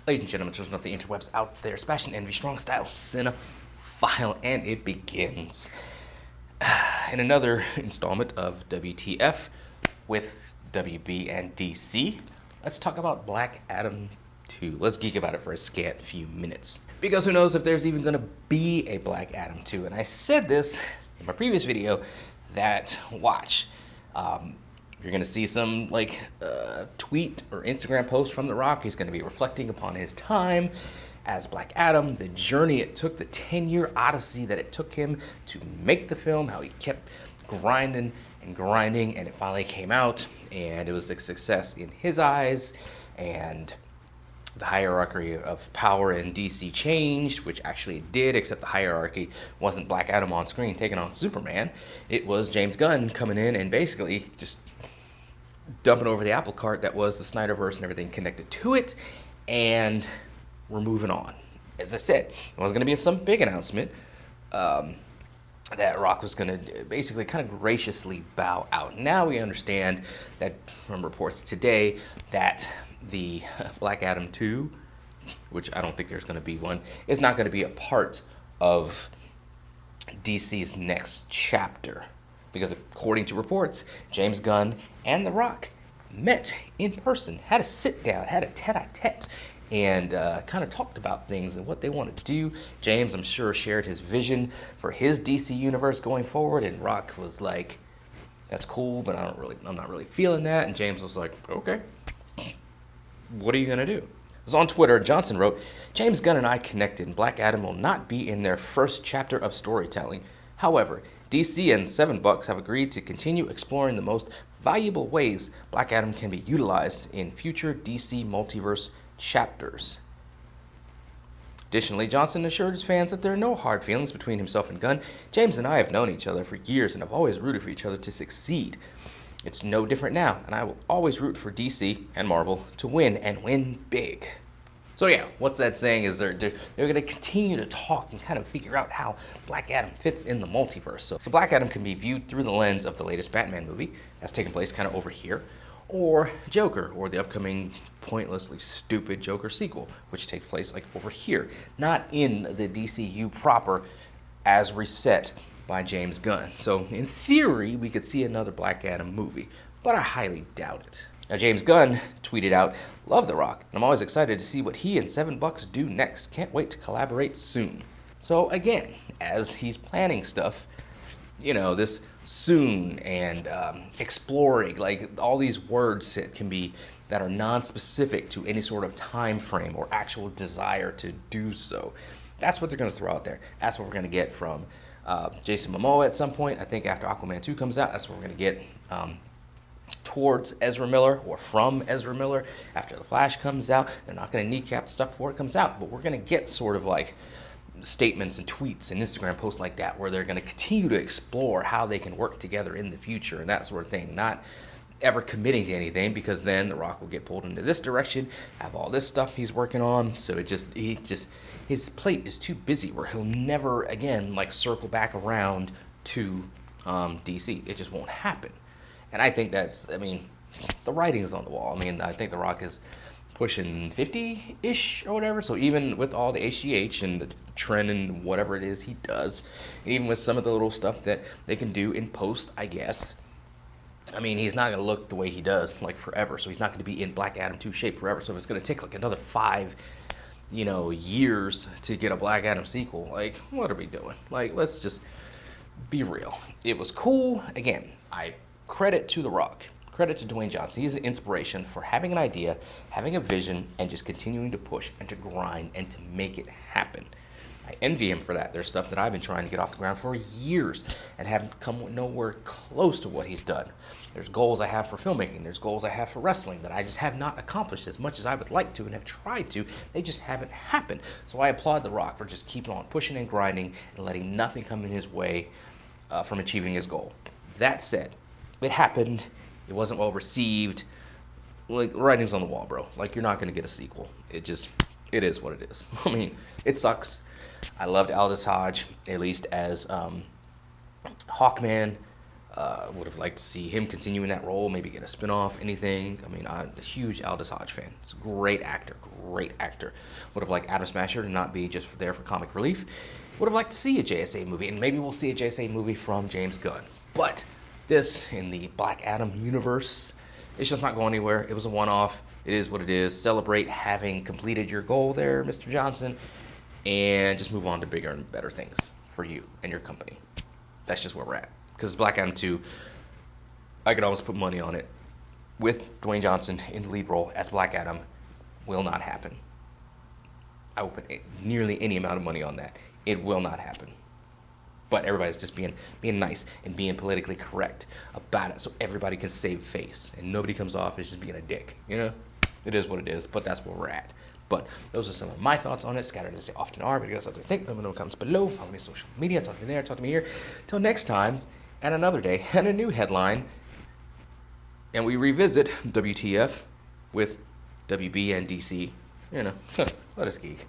Ladies and gentlemen, children of the interwebs out there, Sebastian Envy, Strong Style Cinephile, and it begins. In another installment of WTF with WB and DC, let's talk about Black Adam 2. Let's geek about it for a scant few minutes. Because who knows if there's even going to be a Black Adam 2. And I said this in my previous video that, watch, you're going to see some tweet or Instagram post from The Rock. He's going to be reflecting upon his time as Black Adam, the journey it took, the 10-year odyssey that it took him to make the film, how he kept grinding and grinding, and it finally came out, and it was a success in his eyes, and the hierarchy of power in DC changed, which actually it did, except the hierarchy wasn't Black Adam on screen taking on Superman. It was James Gunn coming in and basically just dumping over the apple cart that was the Snyderverse and everything connected to it, and we're moving on. As I said, it wasn't going to be some big announcement that Rock was going to basically kind of graciously bow out. Now we understand that from reports today that the Black Adam 2, which I don't think there's going to be one, is not going to be a part of DC's next chapter. Because according to reports, James Gunn and The Rock met in person, had a sit down, had a tete-a-tete, and kind of talked about things and what they want to do. James, I'm sure, shared his vision for his DC universe going forward, and Rock was like, "That's cool, but I'm not really feeling that." And James was like, "Okay, what are you gonna do?" It was on Twitter. Johnson wrote, "James Gunn and I connected, and Black Adam will not be in their first chapter of storytelling. However, DC and $7 have agreed to continue exploring the most valuable ways Black Adam can be utilized in future DC multiverse chapters." Additionally, Johnson assured his fans that there are no hard feelings between himself and Gunn. "James and I have known each other for years and have always rooted for each other to succeed. It's no different now, and I will always root for DC and Marvel to win and win big." So yeah, what's that saying is they're going to continue to talk and kind of figure out how Black Adam fits in the multiverse. So Black Adam can be viewed through the lens of the latest Batman movie, that's taking place kind of over here, or Joker, or the upcoming pointlessly stupid Joker sequel, which takes place like over here, not in the DCU proper as reset by James Gunn. So in theory, we could see another Black Adam movie, but I highly doubt it. Now, James Gunn tweeted out, "Love The Rock, and I'm always excited to see what he and $7 do next. Can't wait to collaborate soon." So again, as he's planning stuff, this soon and exploring, like all these words that are non-specific to any sort of time frame or actual desire to do so. That's what they're going to throw out there. That's what we're going to get from Jason Momoa at some point. I think after Aquaman 2 comes out, that's what we're going to get towards Ezra Miller or from Ezra Miller after The Flash comes out. They're not going to kneecap stuff before it comes out, but we're going to get sort of like statements and tweets and Instagram posts like that where they're going to continue to explore how they can work together in the future and that sort of thing, not ever committing to anything, because then The Rock will get pulled into this direction, have all this stuff he's working on, so his plate is too busy where he'll never again circle back around to DC. It just won't happen. And I think the writing's on the wall. I think The Rock is pushing 50-ish or whatever. So even with all the HGH and the trend and whatever it is he does, and even with some of the little stuff that they can do in post, I guess, he's not going to look the way he does forever. So he's not going to be in Black Adam 2 shape forever. So it's going to take another 5 years to get a Black Adam sequel. What are we doing? Let's just be real. It was cool. Again, I credit to The Rock, credit to Dwayne Johnson. He's an inspiration for having an idea, having a vision, and just continuing to push and to grind and to make it happen. I envy him for that. There's stuff that I've been trying to get off the ground for years and haven't come nowhere close to what he's done. There's goals I have for filmmaking. There's goals I have for wrestling that I just have not accomplished as much as I would like to and have tried to. They just haven't happened. So I applaud The Rock for just keeping on pushing and grinding and letting nothing come in his way from achieving his goal. That said, it happened. It wasn't well received. Writing's on the wall, bro. You're not going to get a sequel. It is what it is. It sucks. I loved Aldous Hodge, at least as Hawkman. Would have liked to see him continue in that role, maybe get a spinoff, anything. I mean, I'm a huge Aldous Hodge fan. He's a great actor, great actor. Would have liked Adam Smasher to not be just there for comic relief. Would have liked to see a JSA movie, and maybe we'll see a JSA movie from James Gunn. But this, in the Black Adam universe, it's just not going anywhere. It was a one-off. It is what it is. Celebrate having completed your goal there, Mr. Johnson, and just move on to bigger and better things for you and your company. That's just where we're at. Because Black Adam 2, I could almost put money on it, with Dwayne Johnson in the lead role as Black Adam, will not happen. I will put nearly any amount of money on that. It will not happen. But everybody's just being nice and being politically correct about it so everybody can save face and nobody comes off as just being a dick, you know? It is what it is, but that's where we're at. But those are some of my thoughts on it, scattered as they often are, but you guys have to think, let me know in the comments below, follow me on social media, talk to me there, talk to me here. Till next time, and another day, and a new headline, and we revisit WTF with WB and DC, you know, let us geek.